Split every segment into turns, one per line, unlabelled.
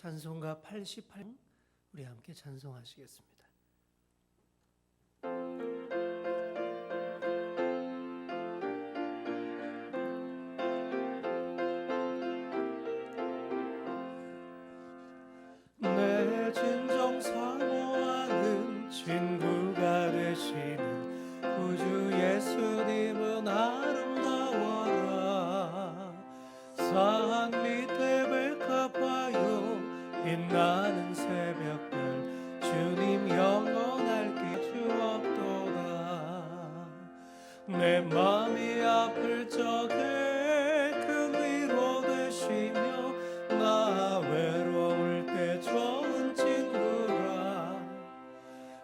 찬송가 88 우리 함께 찬송하시겠습니다. 내 진정 사모하는 친구가 되시는 구주 예수님은 아름다워라. 산 밑에 백합화요 빛나는 새벽별 주님 영원할 길 주옵도다. 내 맘이 아플 적에 큰 위로 되시며 나 외로울 때 좋은 친구라.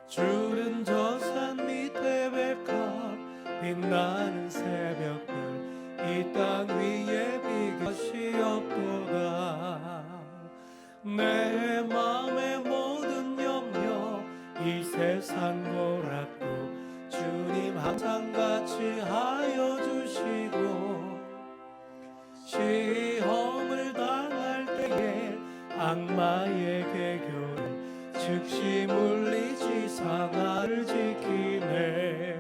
주는 저 산 밑에 백합 빛나는 새벽별 이 땅 위에 비것이 없도다. 내 맘의 모든 염려 이 세상 고락도 주님 항상 같이 하여 주시고, 시험을 당할 때에 악마의 계교를 즉시 물리치 상하를 지키네.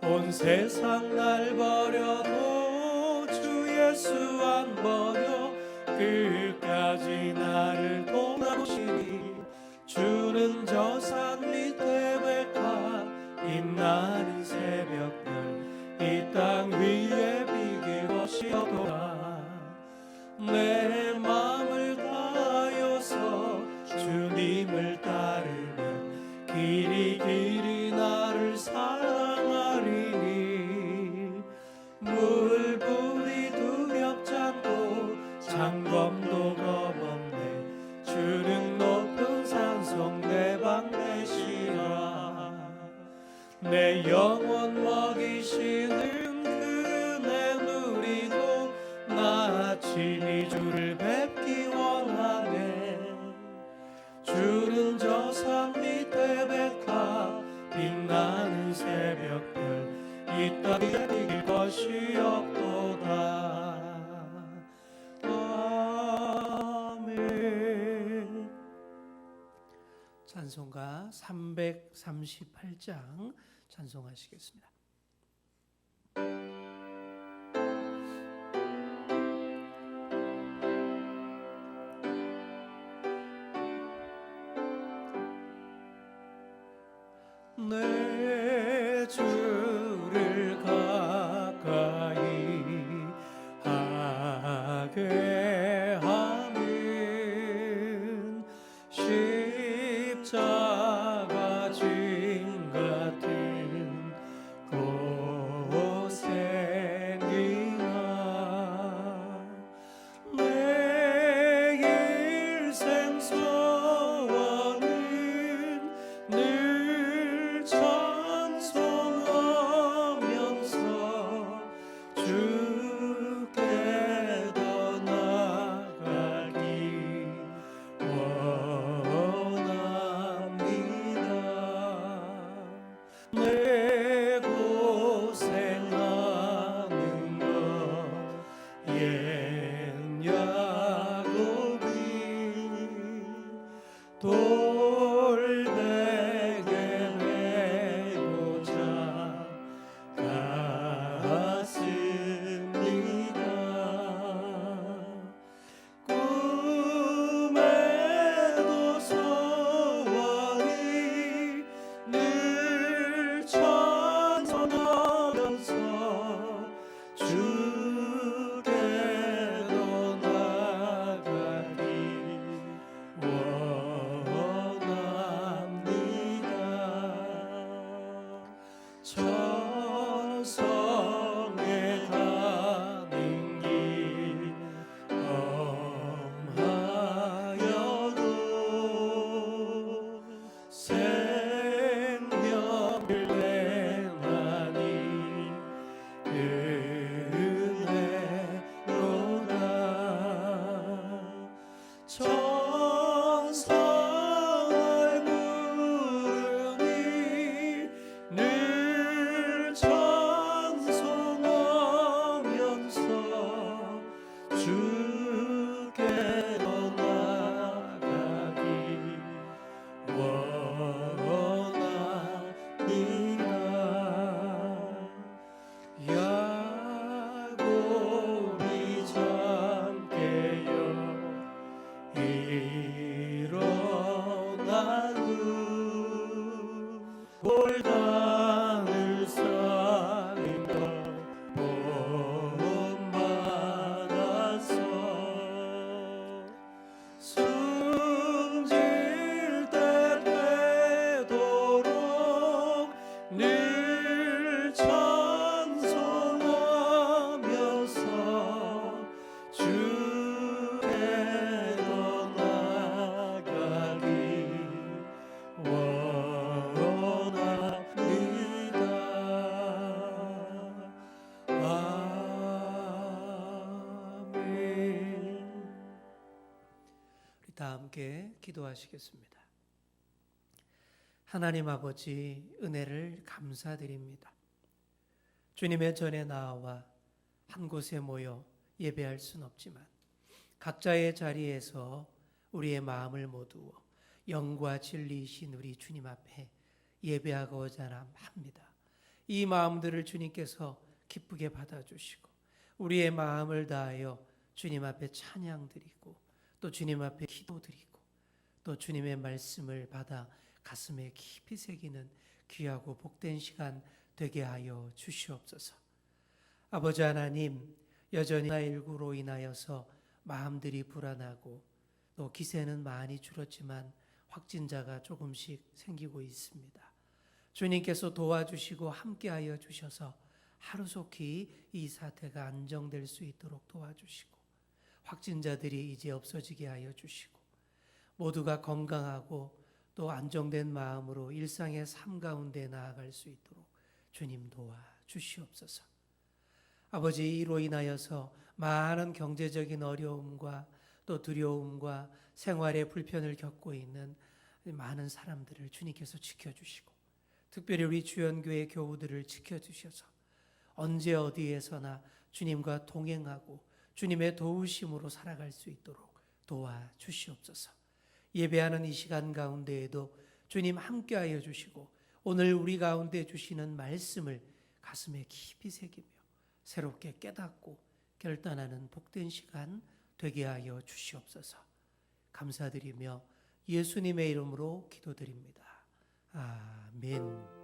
온 세상 날 버려도 주 예수 안 버려 끝까지 나를 돌아보시니. 주는 저 산 밑에 백합 빛나는 새벽별 이 땅 위에 비길 것이 없도다. 내 맘을 다하여서 주님을 따르면 길이 길이 나를 사랑하리니. 물불이 두렵지 않고 장검도 겁없네. 주는 높은 산성 내 방 되시라. 내 영혼 먹이시는 그 은혜 누리고 나 친히 주를 뵙기 원하네. 주는 저 산 밑에 백합 빛나는 새벽별 이 땅에 이길 것이 없도다. 아멘. 찬송가 338장 찬송하시겠습니다. 내 주를 가까이 하게 하면 십자가 짐 같은 고생이나 내 일생 소원은 늘 찬송하면서 주께 더 나아가기 원합니다. 내 고생하는 것 옛 야곱이 돌베개 메고자 갔습니다. 꿈에도 소원이 늘 찬송하면서 주께 더 나아가기 원합니다. 천성에 가는 길 험하여도 생명을 내나니 은혜로다. 천상을 부르니 늘 찬송하면서 주께 더 나아가기
우리 다 함께 기도하시겠습니다. 하나님 아버지, 은혜를 감사드립니다. 주님의 전에 나와 한 곳에 모여 예배할 순 없지만 각자의 자리에서 우리의 마음을 모두어 영과 진리이신 우리 주님 앞에 예배하고자 합니다. 이 마음들을 주님께서 기쁘게 받아주시고 우리의 마음을 다하여 주님 앞에 찬양드리고 또 주님 앞에 기도드리고 또 주님의 말씀을 받아 가슴에 깊이 새기는 귀하고 복된 시간 되게 하여 주시옵소서. 아버지 하나님, 여전히 코로나19로 인하여서 마음들이 불안하고 또 기세는 많이 줄었지만 확진자가 조금씩 생기고 있습니다. 주님께서 도와주시고 함께하여 주셔서 하루속히 이 사태가 안정될 수 있도록 도와주시고 확진자들이 이제 없어지게 하여 주시고 모두가 건강하고 또 안정된 마음으로 일상의 삶 가운데 나아갈 수 있도록 주님 도와주시옵소서. 아버지, 이로 인하여서 많은 경제적인 어려움과 또 두려움과 생활의 불편을 겪고 있는 많은 사람들을 주님께서 지켜주시고 특별히 우리 주연교회 교우들을 지켜주셔서 언제 어디에서나 주님과 동행하고 주님의 도우심으로 살아갈 수 있도록 도와주시옵소서. 예배하는 이 시간 가운데에도 주님 함께하여 주시고 오늘 우리 가운데 주시는 말씀을 가슴에 깊이 새기며 새롭게 깨닫고 결단하는 복된 시간 되게 하여 주시옵소서. 감사드리며 예수님의 이름으로 기도드립니다. 아멘.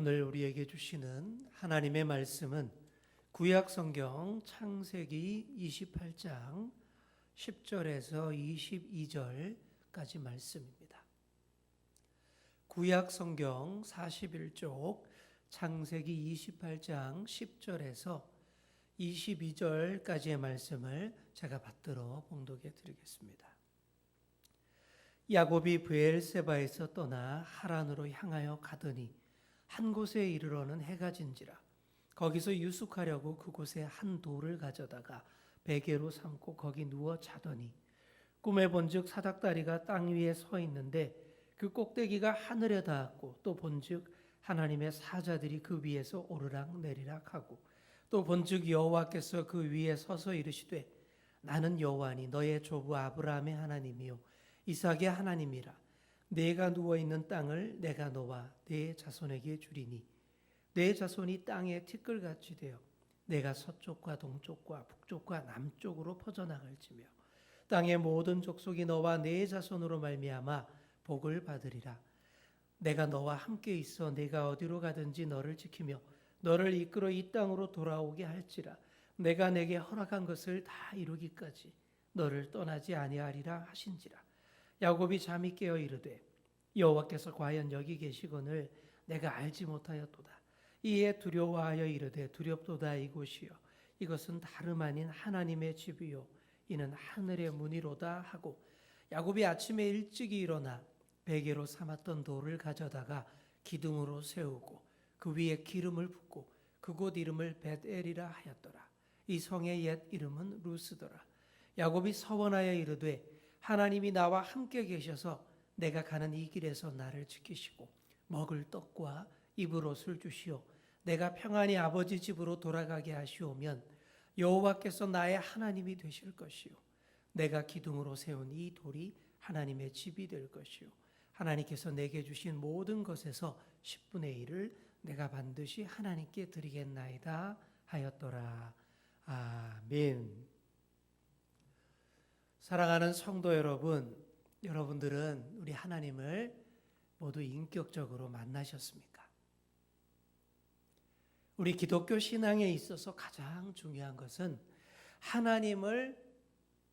오늘 우리에게 주시는 하나님의 말씀은 구약 성경 창세기 28장 10절에서 22절까지 말씀입니다. 구약 성경 41쪽 창세기 28장 10절에서 22절까지의 말씀을 제가 받들어 봉독해 드리겠습니다. 야곱이 브엘세바에서 떠나 하란으로 향하여 가더니 한 곳에 이르러는 해가 진지라. 거기서 유숙하려고 그곳에 한 돌을 가져다가 베개로 삼고 거기 누워 자더니 꿈에 본즉 사닥다리가 땅 위에 서 있는데 그 꼭대기가 하늘에 닿았고 또 본즉 하나님의 사자들이 그 위에서 오르락 내리락 하고 또 본즉 여호와께서 그 위에 서서 이르시되 나는 여호와니 너의 조부 아브라함의 하나님이요 이삭의 하나님이라. 내가 누워있는 땅을 내가 너와 내 자손에게 주리니 내 자손이 땅의 티끌같이 되어 내가 서쪽과 동쪽과 북쪽과 남쪽으로 퍼져나갈지며 땅의 모든 족속이 너와 내 자손으로 말미암아 복을 받으리라. 내가 너와 함께 있어 내가 어디로 가든지 너를 지키며 너를 이끌어 이 땅으로 돌아오게 할지라. 내가 내게 허락한 것을 다 이루기까지 너를 떠나지 아니하리라 하신지라. 야곱이 잠이 깨어 이르되 여호와께서 과연 여기 계시거늘 내가 알지 못하였도다. 이에 두려워하여 이르되 두렵도다. 이곳이요 이것은 다름 아닌 하나님의 집이요 이는 하늘의 문이로다 하고 야곱이 아침에 일찍이 일어나 베개로 삼았던 돌을 가져다가 기둥으로 세우고 그 위에 기름을 붓고 그곳 이름을 벳엘이라 하였더라. 이 성의 옛 이름은 루스더라. 야곱이 서원하여 이르되 하나님이 나와 함께 계셔서 내가 가는 이 길에서 나를 지키시고 먹을 떡과 입을 옷을 주시오 내가 평안히 아버지 집으로 돌아가게 하시오면 여호와께서 나의 하나님이 되실 것이요 내가 기둥으로 세운 이 돌이 하나님의 집이 될 것이요 하나님께서 내게 주신 모든 것에서 10분의 1을 내가 반드시 하나님께 드리겠나이다 하였더라. 아멘. 사랑하는 성도 여러분, 여러분들은 우리 하나님을 모두 인격적으로 만나셨습니까? 우리 기독교 신앙에 있어서 가장 중요한 것은 하나님을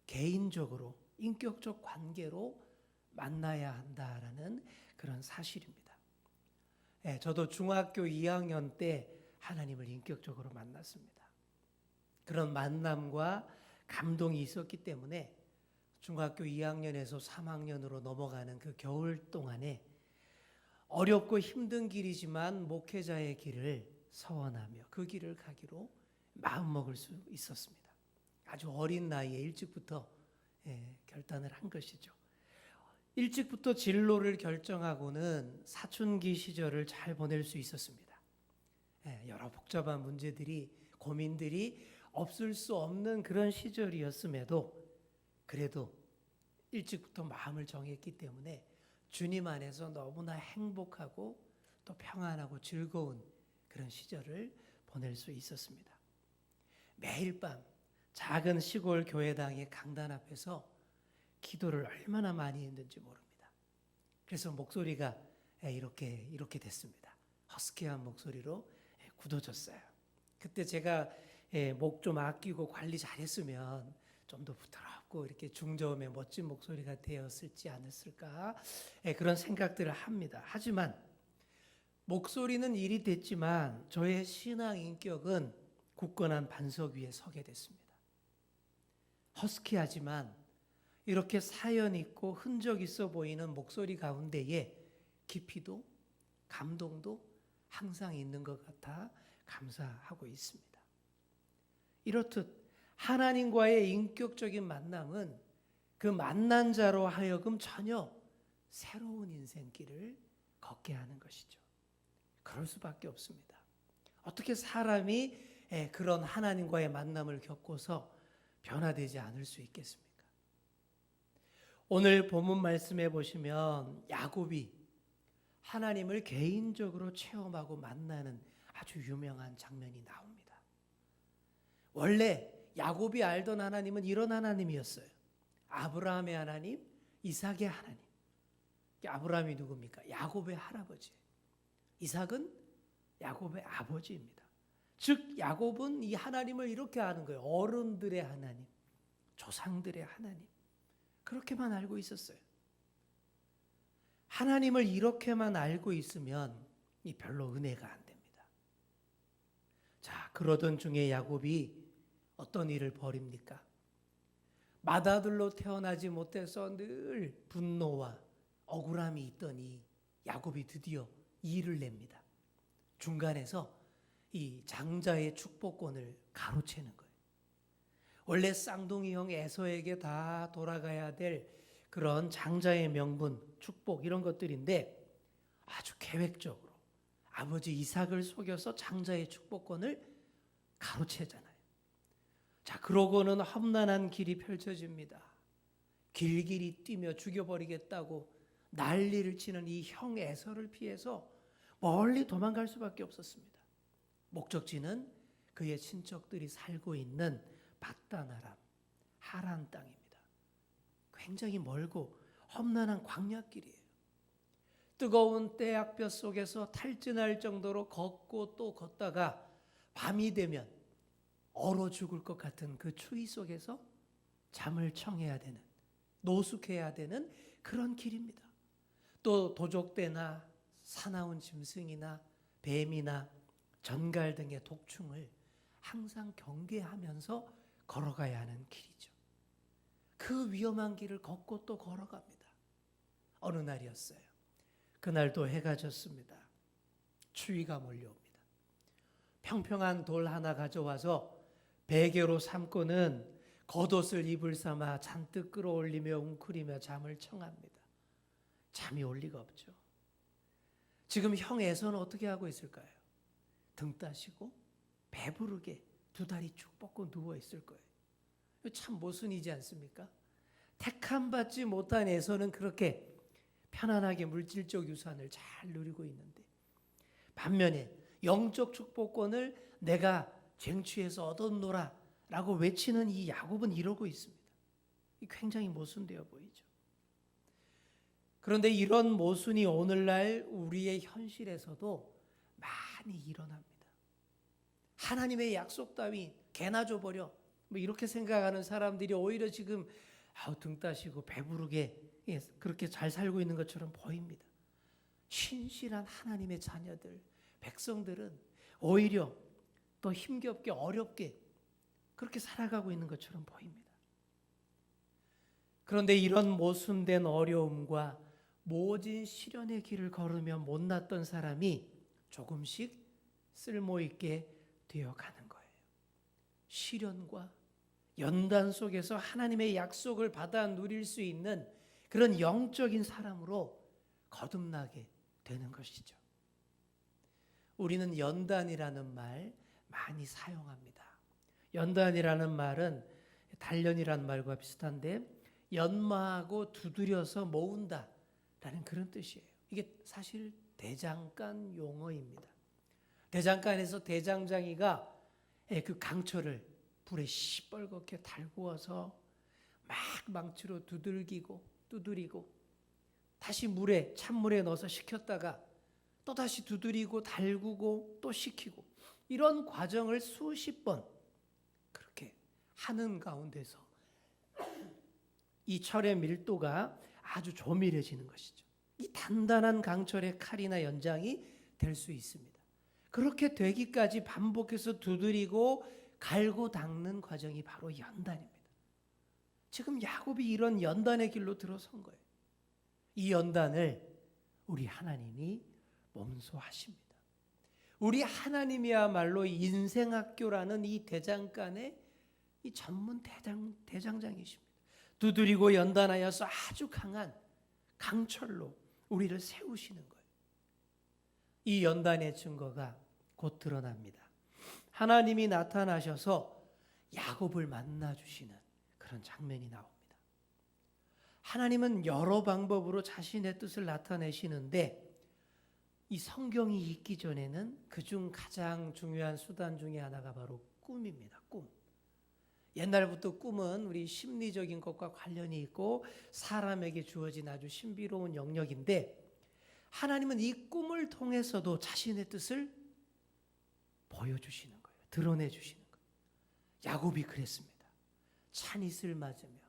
개인적으로 인격적 관계로 만나야 한다라는 그런 사실입니다. 저도 중학교 2학년 때 하나님을 인격적으로 만났습니다. 그런 만남과 감동이 있었기 때문에 중학교 2학년에서 3학년으로 넘어가는 그 겨울 동안에 어렵고 힘든 길이지만 목회자의 길을 서원하며 그 길을 가기로 마음먹을 수 있었습니다. 아주 어린 나이에 일찍부터 결단을 한 것이죠. 일찍부터 진로를 결정하고는 사춘기 시절을 잘 보낼 수 있었습니다. 여러 복잡한 문제들이, 고민들이 없을 수 없는 그런 시절이었음에도 그래도 일찍부터 마음을 정했기 때문에 주님 안에서 너무나 행복하고 또 평안하고 즐거운 그런 시절을 보낼 수 있었습니다. 매일 밤 작은 시골 교회당의 강단 앞에서 기도를 얼마나 많이 했는지 모릅니다. 그래서 목소리가 이렇게 됐습니다. 허스키한 목소리로 굳어졌어요. 그때 제가 목 좀 아끼고 관리 잘했으면 좀 더 부드럽고 이렇게 중저음의 멋진 목소리가 되었을지 않았을까 그런 생각들을 합니다. 하지만 목소리는 일이 됐지만 저의 신앙 인격은 굳건한 반석 위에 서게 됐습니다. 허스키하지만 이렇게 사연 있고 흔적 있어 보이는 목소리 가운데에 깊이도 감동도 항상 있는 것 같아 감사하고 있습니다. 이렇듯 하나님과의 인격적인 만남은 그 만난 자로 하여금 전혀 새로운 인생길을 걷게 하는 것이죠. 그럴 수밖에 없습니다. 어떻게 사람이 그런 하나님과의 만남을 겪고서 변화되지 않을 수 있겠습니까? 오늘 본문 말씀해 보시면 야곱이 하나님을 개인적으로 체험하고 만나는 아주 유명한 장면이 나옵니다. 원래 야곱이 알던 하나님은 이런 하나님이었어요. 아브라함의 하나님, 이삭의 하나님. 아브라함이 누굽니까? 야곱의 할아버지. 이삭은 야곱의 아버지입니다. 즉 야곱은 이 하나님을 이렇게 아는 거예요. 어른들의 하나님, 조상들의 하나님. 그렇게만 알고 있었어요. 하나님을 이렇게만 알고 있으면 별로 은혜가 안 됩니다. 자, 그러던 중에 야곱이 어떤 일을 벌입니까? 맏아들로 태어나지 못해서 늘 분노와 억울함이 있더니 야곱이 드디어 일을 냅니다. 중간에서 이 장자의 축복권을 가로채는 거예요. 원래 쌍둥이 형 에서에게 다 돌아가야 될 그런 장자의 명분, 축복 이런 것들인데 아주 계획적으로 아버지 이삭을 속여서 장자의 축복권을 가로채잖아요. 자, 그러고는 험난한 길이 펼쳐집니다. 길길이 뛰며 죽여버리겠다고 난리를 치는 이 형 에서를 피해서 멀리 도망갈 수밖에 없었습니다. 목적지는 그의 친척들이 살고 있는 밧다나람, 하란 땅입니다. 굉장히 멀고 험난한 광야길이에요. 뜨거운 떼약볕 속에서 탈진할 정도로 걷고 또 걷다가 밤이 되면 얼어 죽을 것 같은 그 추위 속에서 잠을 청해야 되는, 노숙해야 되는 그런 길입니다. 또 도적대나 사나운 짐승이나 뱀이나 전갈 등의 독충을 항상 경계하면서 걸어가야 하는 길이죠. 그 위험한 길을 걷고 또 걸어갑니다. 어느 날이었어요. 그날도 해가 졌습니다. 추위가 몰려옵니다. 평평한 돌 하나 가져와서 베개로 삼고는 겉옷을 이불 삼아 잔뜩 끌어올리며 웅크리며 잠을 청합니다. 잠이 올 리가 없죠. 지금 형 에서는 어떻게 하고 있을까요? 등 따시고 배부르게 두 다리 쭉 뻗고 누워 있을 거예요. 참 모순이지 않습니까? 택함 받지 못한 에서는 그렇게 편안하게 물질적 유산을 잘 누리고 있는데 반면에 영적 축복권을 내가 쟁취해서 얻었노라 라고 외치는 이 야곱은 이러고 있습니다. 굉장히 모순되어 보이죠. 그런데 이런 모순이 오늘날 우리의 현실에서도 많이 일어납니다. 하나님의 약속 따위 개나 줘버려 이렇게 생각하는 사람들이 오히려 지금 등 따시고 배부르게 그렇게 잘 살고 있는 것처럼 보입니다. 신실한 하나님의 자녀들, 백성들은 오히려 더 힘겹게 어렵게 그렇게 살아가고 있는 것처럼 보입니다. 그런데 이런 모순된 어려움과 모진 시련의 길을 걸으며 못났던 사람이 조금씩 쓸모있게 되어가는 거예요. 시련과 연단 속에서 하나님의 약속을 받아 누릴 수 있는 그런 영적인 사람으로 거듭나게 되는 것이죠. 우리는 연단이라는 말 많이 사용합니다. 연단이라는 말은 단련이라는 말과 비슷한데 연마하고 두드려서 모은다 라는 그런 뜻이에요. 이게 사실 대장간 용어입니다. 대장간에서 대장장이가 그 강철을 불에 시뻘겋게 달구어서 막 망치로 두들기고 두드리고 다시 찬물에 넣어서 식혔다가 또다시 두드리고 달구고 또 식히고 이런 과정을 수십 번 그렇게 하는 가운데서 이 철의 밀도가 아주 조밀해지는 것이죠. 이 단단한 강철의 칼이나 연장이 될 수 있습니다. 그렇게 되기까지 반복해서 두드리고 갈고 닦는 과정이 바로 연단입니다. 지금 야곱이 이런 연단의 길로 들어선 거예요. 이 연단을 우리 하나님이 몸소하십니다. 우리 하나님이야말로 인생학교라는 이 대장간의 이 전문 대장장이십니다. 두드리고 연단하여서 아주 강한 강철로 우리를 세우시는 거예요. 이 연단의 증거가 곧 드러납니다. 하나님이 나타나셔서 야곱을 만나주시는 그런 장면이 나옵니다. 하나님은 여러 방법으로 자신의 뜻을 나타내시는데 이 성경이 있기 전에는 그중 가장 중요한 수단 중에 하나가 바로 꿈입니다. 꿈. 옛날부터 꿈은 우리 심리적인 것과 관련이 있고 사람에게 주어진 아주 신비로운 영역인데 하나님은 이 꿈을 통해서도 자신의 뜻을 보여주시는 거예요. 드러내주시는 거예요. 야곱이 그랬습니다. 찬이슬 맞으며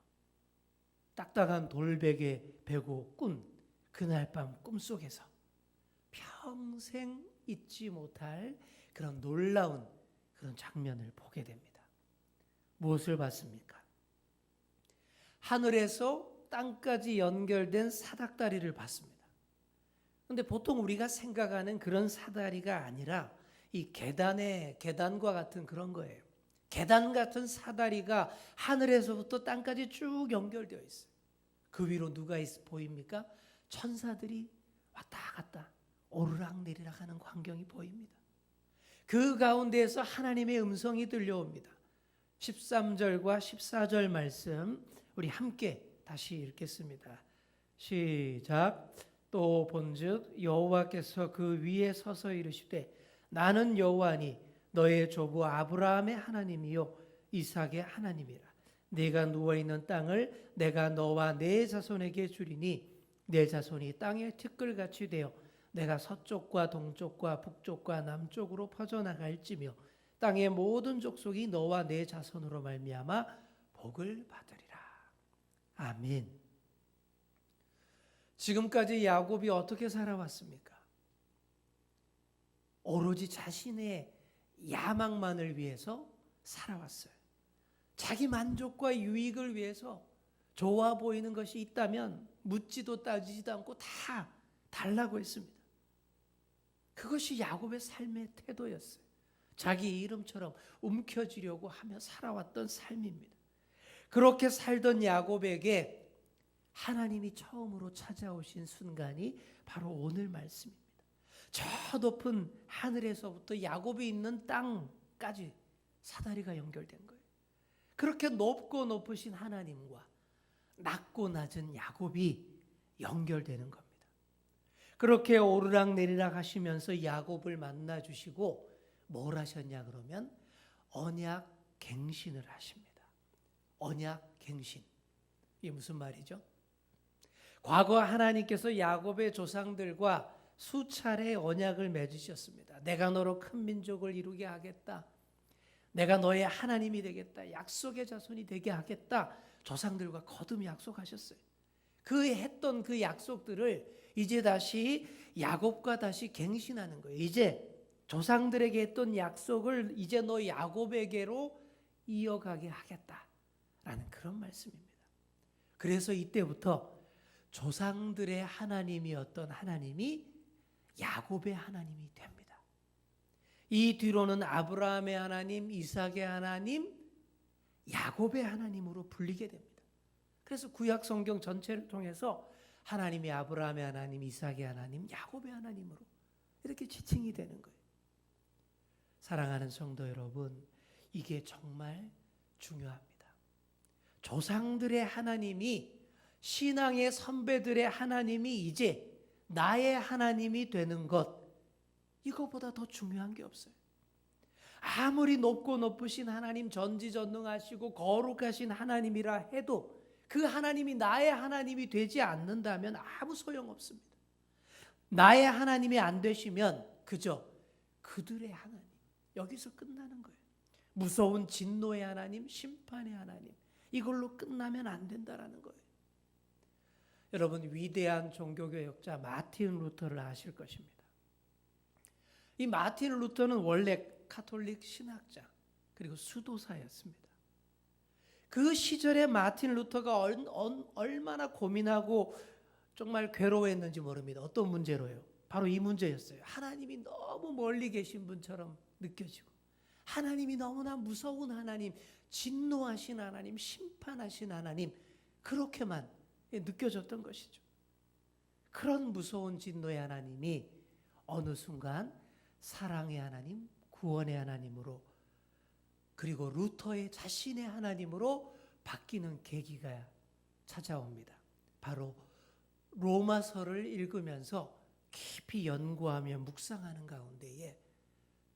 딱딱한 돌베개 베고 꾼 그날 밤 꿈속에서 평생 잊지 못할 그런 놀라운 그런 장면을 보게 됩니다. 무엇을 봤습니까? 하늘에서 땅까지 연결된 사닥다리를 봤습니다. 그런데 보통 우리가 생각하는 그런 사다리가 아니라 이 계단과 같은 그런 거예요. 계단 같은 사다리가 하늘에서부터 땅까지 쭉 연결되어 있어요. 그 위로 누가 보입니까? 천사들이 왔다 갔다 오르락내리락 하는 광경이 보입니다. 그 가운데에서 하나님의 음성이 들려옵니다. 13절과 14절 말씀 우리 함께 다시 읽겠습니다. 시작. 또 본즉 여호와께서 그 위에 서서 이르시되 나는 여호와니 너의 조부 아브라함의 하나님이요 이삭의 하나님이라. 네가 누워있는 땅을 내가 너와 네 자손에게 주리니 네 자손이 땅의 티끌같이 되어 내가 서쪽과 동쪽과 북쪽과 남쪽으로 퍼져나갈지며 땅의 모든 족속이 너와 네 자손으로 말미암아 복을 받으리라. 아멘. 지금까지 야곱이 어떻게 살아왔습니까? 오로지 자신의 야망만을 위해서 살아왔어요. 자기 만족과 유익을 위해서 좋아 보이는 것이 있다면 묻지도 따지지도 않고 다 달라고 했습니다. 그것이 야곱의 삶의 태도였어요. 자기 이름처럼 움켜쥐려고 하며 살아왔던 삶입니다. 그렇게 살던 야곱에게 하나님이 처음으로 찾아오신 순간이 바로 오늘 말씀입니다. 저 높은 하늘에서부터 야곱이 있는 땅까지 사다리가 연결된 거예요. 그렇게 높고 높으신 하나님과 낮고 낮은 야곱이 연결되는 겁니다. 그렇게 오르락내리락 하시면서 야곱을 만나 주시고 뭘 하셨냐 그러면 언약 갱신을 하십니다. 언약 갱신. 이게 무슨 말이죠? 과거 하나님께서 야곱의 조상들과 수차례 언약을 맺으셨습니다. 내가 너로 큰 민족을 이루게 하겠다. 내가 너의 하나님이 되겠다. 약속의 자손이 되게 하겠다. 조상들과 거듭 약속하셨어요. 그 했던 그 약속들을 이제 다시 야곱과 다시 갱신하는 거예요. 이제 조상들에게 했던 약속을 이제 너 야곱에게로 이어가게 하겠다라는 그런 말씀입니다. 그래서 이때부터 조상들의 하나님이었던 하나님이 야곱의 하나님이 됩니다. 이 뒤로는 아브라함의 하나님, 이삭의 하나님, 야곱의 하나님으로 불리게 됩니다. 그래서 구약 성경 전체를 통해서 하나님이 아브라함의 하나님, 이삭의 하나님, 야곱의 하나님으로 이렇게 지칭이 되는 거예요. 사랑하는 성도 여러분, 이게 정말 중요합니다. 조상들의 하나님이, 신앙의 선배들의 하나님이 이제 나의 하나님이 되는 것, 이거보다 더 중요한 게 없어요. 아무리 높고 높으신 하나님, 전지전능하시고 거룩하신 하나님이라 해도 그 하나님이 나의 하나님이 되지 않는다면 아무 소용없습니다. 나의 하나님이 안 되시면 그저 그들의 하나님, 여기서 끝나는 거예요. 무서운 진노의 하나님, 심판의 하나님, 이걸로 끝나면 안 된다라는 거예요. 여러분, 위대한 종교개혁자 마틴 루터를 아실 것입니다. 이 마틴 루터는 원래 카톨릭 신학자 그리고 수도사였습니다. 그 시절에 마틴 루터가 얼마나 고민하고 정말 괴로워했는지 모릅니다. 어떤 문제로요? 바로 이 문제였어요. 하나님이 너무 멀리 계신 분처럼 느껴지고, 하나님이 너무나 무서운 하나님, 진노하신 하나님, 심판하신 하나님, 그렇게만 느껴졌던 것이죠. 그런 무서운 진노의 하나님이 어느 순간 사랑의 하나님, 구원의 하나님으로, 그리고 루터의 자신의 하나님으로 바뀌는 계기가 찾아옵니다. 바로 로마서를 읽으면서 깊이 연구하며 묵상하는 가운데에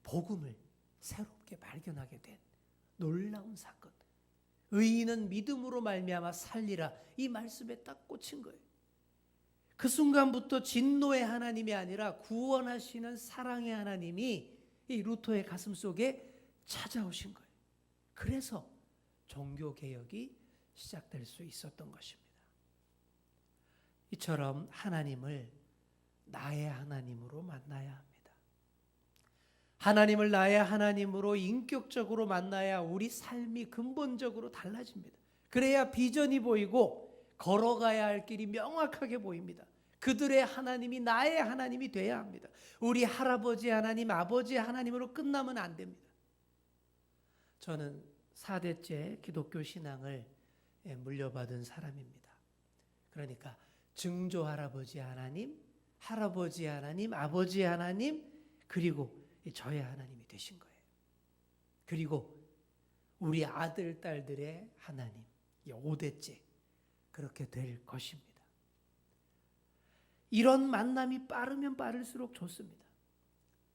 복음을 새롭게 발견하게 된 놀라운 사건. 의인은 믿음으로 말미암아 살리라, 이 말씀에 딱 꽂힌 거예요. 그 순간부터 진노의 하나님이 아니라 구원하시는 사랑의 하나님이 이 루터의 가슴 속에 찾아오신 거예요. 그래서 종교개혁이 시작될 수 있었던 것입니다. 이처럼 하나님을 나의 하나님으로 만나야 합니다. 하나님을 나의 하나님으로 인격적으로 만나야 우리 삶이 근본적으로 달라집니다. 그래야 비전이 보이고 걸어가야 할 길이 명확하게 보입니다. 그들의 하나님이 나의 하나님이 돼야 합니다. 우리 할아버지 하나님, 아버지 하나님으로 끝나면 안 됩니다. 저는 4대째 기독교 신앙을 물려받은 사람입니다. 그러니까 증조 할아버지 하나님, 할아버지 하나님, 아버지 하나님, 그리고 저의 하나님이 되신 거예요. 그리고 우리 아들, 딸들의 하나님, 5대째 그렇게 될 것입니다. 이런 만남이 빠르면 빠를수록 좋습니다.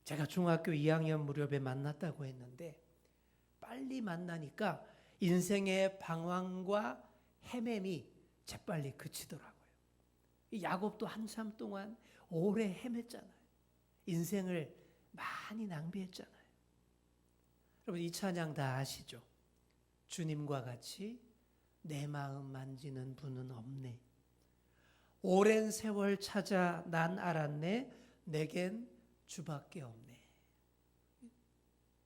제가 중학교 2학년 무렵에 만났다고 했는데 빨리 만나니까 인생의 방황과 헤맴이 재빨리 그치더라고요. 야곱도 한참 동안 오래 헤맸잖아요. 인생을 많이 낭비했잖아요. 여러분, 이 찬양 다 아시죠? 주님과 같이 내 마음 만지는 분은 없네. 오랜 세월 찾아 난 알았네. 내겐 주밖에 없네.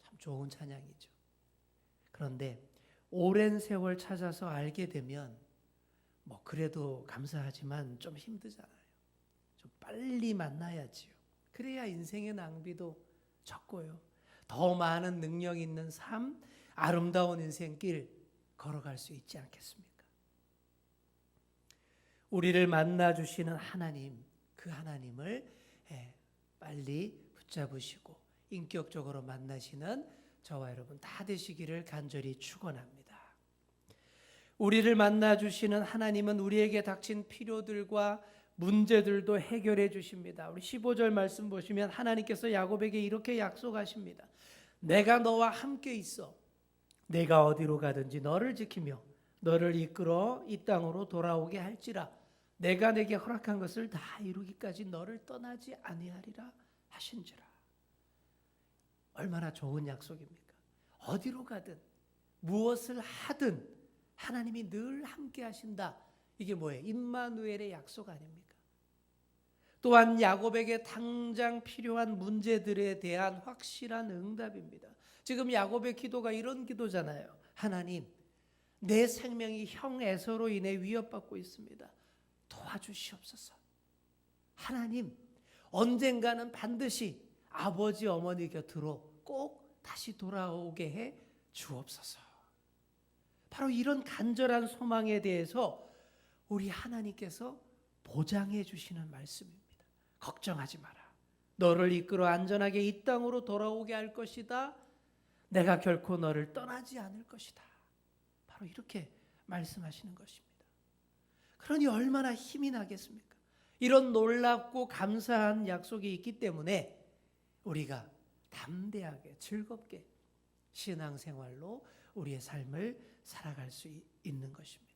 참 좋은 찬양이죠. 그런데 오랜 세월 찾아서 알게 되면 뭐 그래도 감사하지만 좀 힘들잖아요. 좀 빨리 만나야지요. 그래야 인생의 낭비도 적고요. 더 많은 능력 있는 삶, 아름다운 인생길 걸어갈 수 있지 않겠습니까? 우리를 만나주시는 하나님, 그 하나님을 빨리 붙잡으시고 인격적으로 만나시는 저와 여러분 다 되시기를 간절히 축원합니다. 우리를 만나주시는 하나님은 우리에게 닥친 필요들과 문제들도 해결해 주십니다. 우리 15절 말씀 보시면 하나님께서 야곱에게 이렇게 약속하십니다. 내가 너와 함께 있어. 내가 어디로 가든지 너를 지키며 너를 이끌어 이 땅으로 돌아오게 할지라. 내가 내게 허락한 것을 다 이루기까지 너를 떠나지 아니하리라 하신지라. 얼마나 좋은 약속입니까? 어디로 가든 무엇을 하든 하나님이 늘 함께 하신다. 이게 뭐예요? 임마누엘의 약속 아닙니까? 또한 야곱에게 당장 필요한 문제들에 대한 확실한 응답입니다. 지금 야곱의 기도가 이런 기도잖아요. 하나님, 내 생명이 형 에서로 인해 위협받고 있습니다. 도와주시옵소서. 하나님, 언젠가는 반드시 아버지 어머니 곁으로 꼭 다시 돌아오게 해 주옵소서. 바로 이런 간절한 소망에 대해서 우리 하나님께서 보장해 주시는 말씀입니다. 걱정하지 마라. 너를 이끌어 안전하게 이 땅으로 돌아오게 할 것이다. 내가 결코 너를 떠나지 않을 것이다. 바로 이렇게 말씀하시는 것입니다. 그러니 얼마나 힘이 나겠습니까? 이런 놀랍고 감사한 약속이 있기 때문에 우리가 담대하게 즐겁게 신앙생활로 우리의 삶을 살아갈 수 있는 것입니다.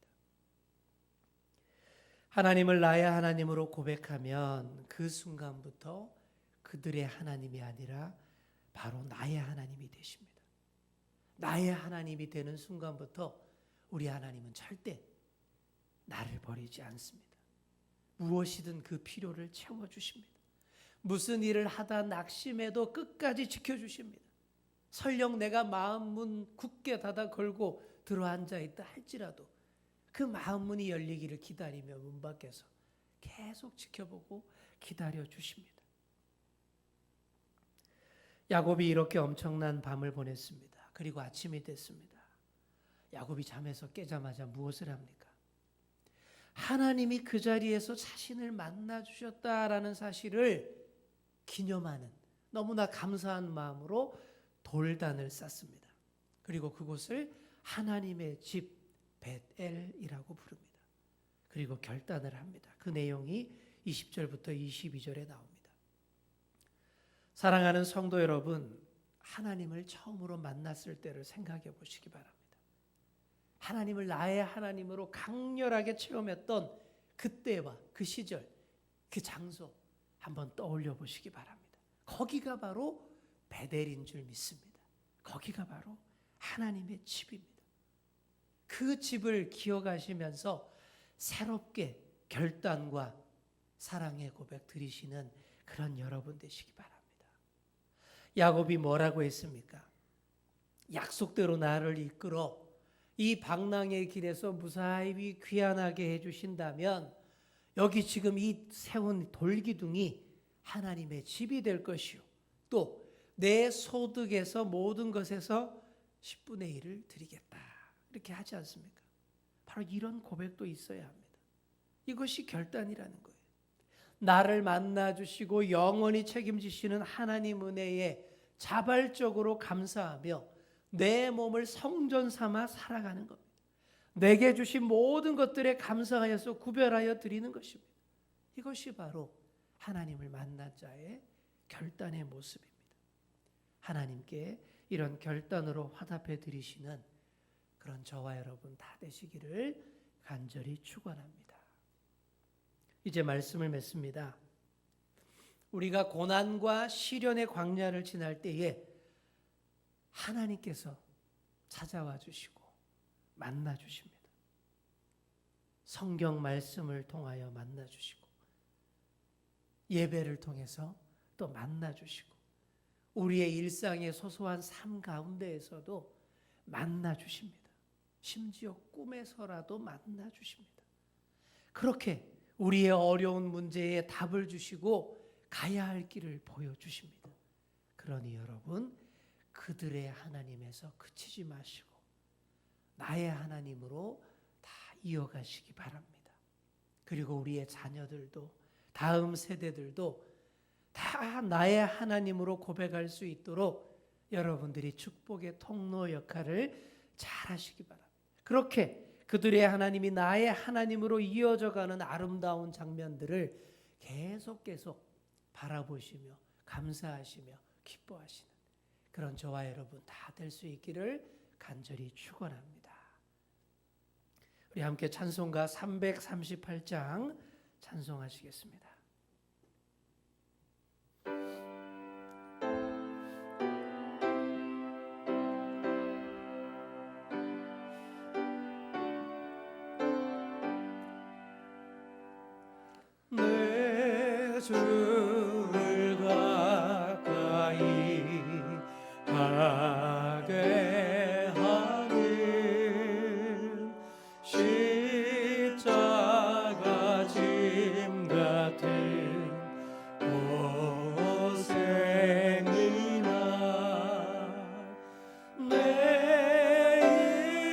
하나님을 나의 하나님으로 고백하면 그 순간부터 그들의 하나님이 아니라 바로 나의 하나님이 되십니다. 나의 하나님이 되는 순간부터 우리 하나님은 절대 나를 버리지 않습니다. 무엇이든 그 필요를 채워주십니다. 무슨 일을 하다 낙심해도 끝까지 지켜주십니다. 설령 내가 마음 문 굳게 닫아 걸고 들어앉아 있다 할지라도 그 마음 문이 열리기를 기다리며 문 밖에서 계속 지켜보고 기다려 주십니다. 야곱이 이렇게 엄청난 밤을 보냈습니다. 그리고 아침이 됐습니다. 야곱이 잠에서 깨자마자 무엇을 합니까? 하나님이 그 자리에서 자신을 만나 주셨다라는 사실을 기념하는 너무나 감사한 마음으로 돌단을 쌓습니다. 그리고 그곳을 하나님의 집 벳엘이라고 부릅니다. 그리고 결단을 합니다. 그 내용이 20절부터 22절에 나옵니다. 사랑하는 성도 여러분, 하나님을 처음으로 만났을 때를 생각해 보시기 바랍니다. 하나님을 나의 하나님으로 강렬하게 체험했던 그때와 그 시절, 그 장소 한번 떠올려 보시기 바랍니다. 거기가 바로 베델인 줄 믿습니다. 거기가 바로 하나님의 집입니다. 그 집을 기억하시면서 새롭게 결단과 사랑의 고백 드리시는 그런 여러분 되시기 바랍니다. 야곱이 뭐라고 했습니까? 약속대로 나를 이끌어 이 방랑의 길에서 무사히 귀환하게 해주신다면 여기 지금 이 세운 돌기둥이 하나님의 집이 될 것이요 또 내 소득에서 모든 것에서 10분의 1을 드리겠다 이렇게 하지 않습니까? 바로 이런 고백도 있어야 합니다. 이것이 결단이라는 거예요. 나를 만나주시고 영원히 책임지시는 하나님 은혜에 자발적으로 감사하며 내 몸을 성전 삼아 살아가는 겁니다. 내게 주신 모든 것들에 감사하여서 구별하여 드리는 것입니다. 이것이 바로 하나님을 만난 자의 결단의 모습입니다. 하나님께 이런 결단으로 화답해 드리시는 그런 저와 여러분 다 되시기를 간절히 축원합니다. 이제 말씀을 맺습니다. 우리가 고난과 시련의 광야를 지날 때에 하나님께서 찾아와 주시고 만나 주십니다. 성경 말씀을 통하여 만나 주시고 예배를 통해서 또 만나 주시고 우리의 일상의 소소한 삶 가운데에서도 만나 주십니다. 심지어 꿈에서라도 만나 주십니다. 그렇게 우리의 어려운 문제에 답을 주시고 가야 할 길을 보여주십니다. 그러니 여러분 그들의 하나님에서 그치지 마시고 나의 하나님으로 다 이어가시기 바랍니다. 그리고 우리의 자녀들도 다음 세대들도 다 나의 하나님으로 고백할 수 있도록 여러분들이 축복의 통로 역할을 잘 하시기 바랍니다. 그렇게 그들의 하나님이 나의 하나님으로 이어져가는 아름다운 장면들을 계속 바라보시며 감사하시며 기뻐하시는 그런 저와 여러분 다 될 수 있기를 간절히 축원합니다. 우리 함께 찬송가 338장 찬송하시겠습니다.
내 주를 가까이 하게 하는 십자가 짐 같은 고생이나 내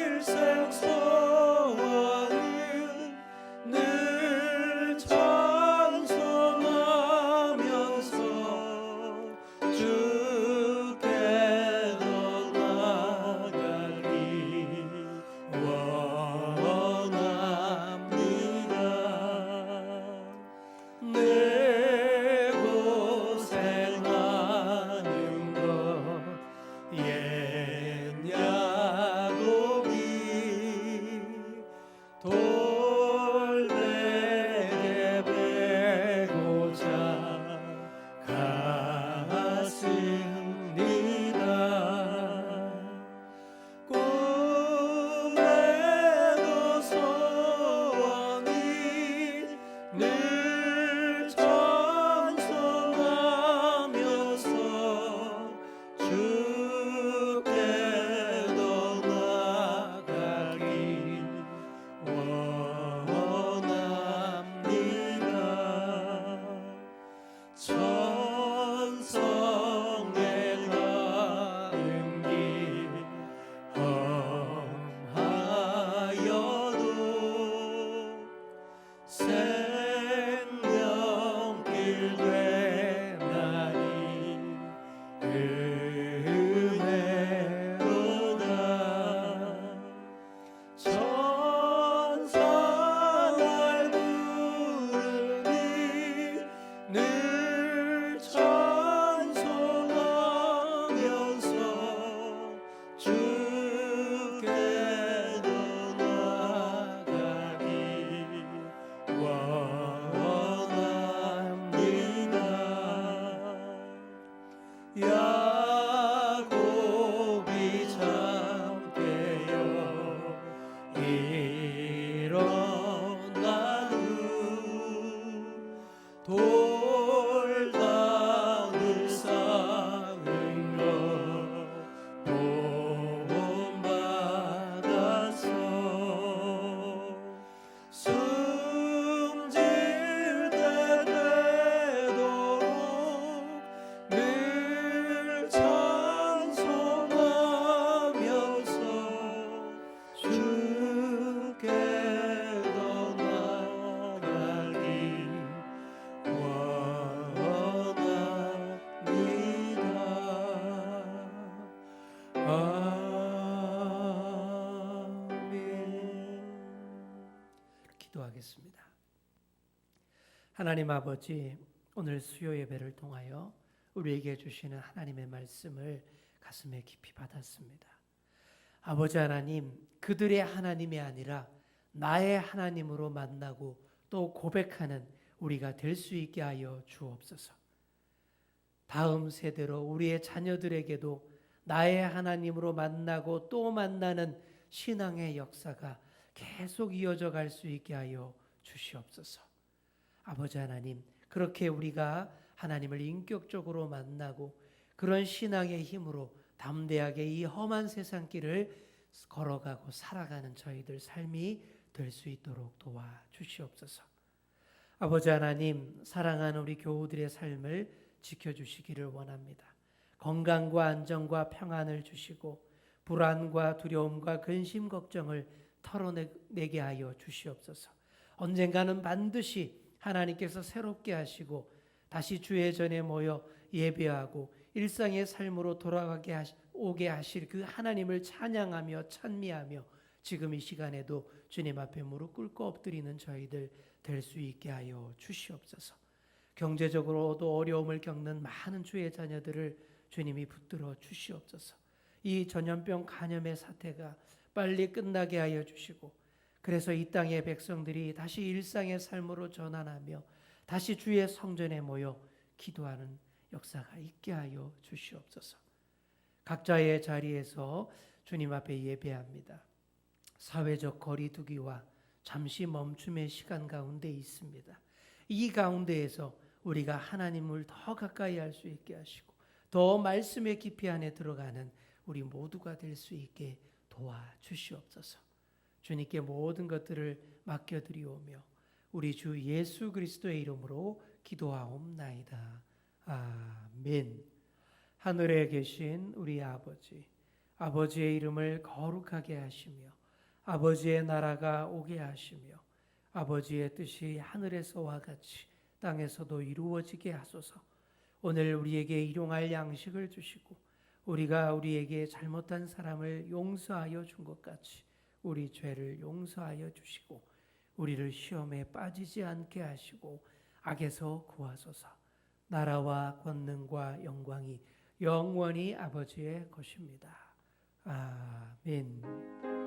일생 소원을 늘 찬송하면서 주께로 나가기 원합니다. 내 고생하는 것 옛 야곱이 돌베개 베고자 갔습니다. 꿈에도 소원이 늘 찬송하면서 주께로 나가기 원합니다. 천성에 가는 길 험하여도 생명길 되나니 은혜로다. 천사날 부르니 늘 찬송하면서 주께로 나가기 원합니다. 야곱이 잠깨어 일어나는 돌담을 쌓은 것 본받았어. 숨질 때 되도록 늘 찬송하면서 주께로 나가기 원합니다. 아멘.
기도하겠습니다. 하나님 아버지, 오늘 수요 예배를 통하여 우리에게 주시는 하나님의 말씀을 가슴에 깊이 받았습니다. 아버지 하나님, 그들의 하나님이 아니라 나의 하나님으로 만나고 또 고백하는 우리가 될 수 있게 하여 주옵소서. 다음 세대로 우리의 자녀들에게도 나의 하나님으로 만나고 또 만나는 신앙의 역사가 계속 이어져 갈 수 있게 하여 주시옵소서. 아버지 하나님, 그렇게 우리가 하나님을 인격적으로 만나고 그런 신앙의 힘으로 담대하게 이 험한 세상길을 걸어가고 살아가는 저희들 삶이 될 수 있도록 도와주시옵소서. 아버지 하나님, 사랑하는 우리 교우들의 삶을 지켜주시기를 원합니다. 건강과 안정과 평안을 주시고 불안과 두려움과 근심 걱정을 털어내게 하여 주시옵소서. 언젠가는 반드시 하나님께서 새롭게 하시고 다시 주의 전에 모여 예배하고 일상의 삶으로 돌아가게 오게 하실 그 하나님을 찬양하며 찬미하며 지금 이 시간에도 주님 앞에 무릎 꿇고 엎드리는 저희들 될 수 있게 하여 주시옵소서. 경제적으로도 어려움을 겪는 많은 주의 자녀들을 주님이 붙들어 주시옵소서. 이 전염병 간염의 사태가 빨리 끝나게 하여 주시고, 그래서 이 땅의 백성들이 다시 일상의 삶으로 전환하며 다시 주의 성전에 모여 기도하는 역사가 있게 하여 주시옵소서. 각자의 자리에서 주님 앞에 예배합니다. 사회적 거리두기와 잠시 멈춤의 시간 가운데 있습니다. 이 가운데에서 우리가 하나님을 더 가까이 할 수 있게 하시고 더 말씀의 깊이 안에 들어가는 우리 모두가 될 수 있게 도와주시옵소서. 주님께 모든 것들을 맡겨드리오며 우리 주 예수 그리스도의 이름으로 기도하옵나이다. 아멘. 하늘에 계신 우리 아버지, 아버지의 이름을 거룩하게 하시며 아버지의 나라가 오게 하시며 아버지의 뜻이 하늘에서와 같이 땅에서도 이루어지게 하소서. 오늘 우리에게 일용할 양식을 주시고 우리가 우리에게 잘못한 사람을 용서하여 준 것 같이 우리 죄를 용서하여 주시고 우리를 시험에 빠지지 않게 하시고 악에서 구하소서. 나라와 권능과 영광이 영원히 아버지의 것입니다. 아멘.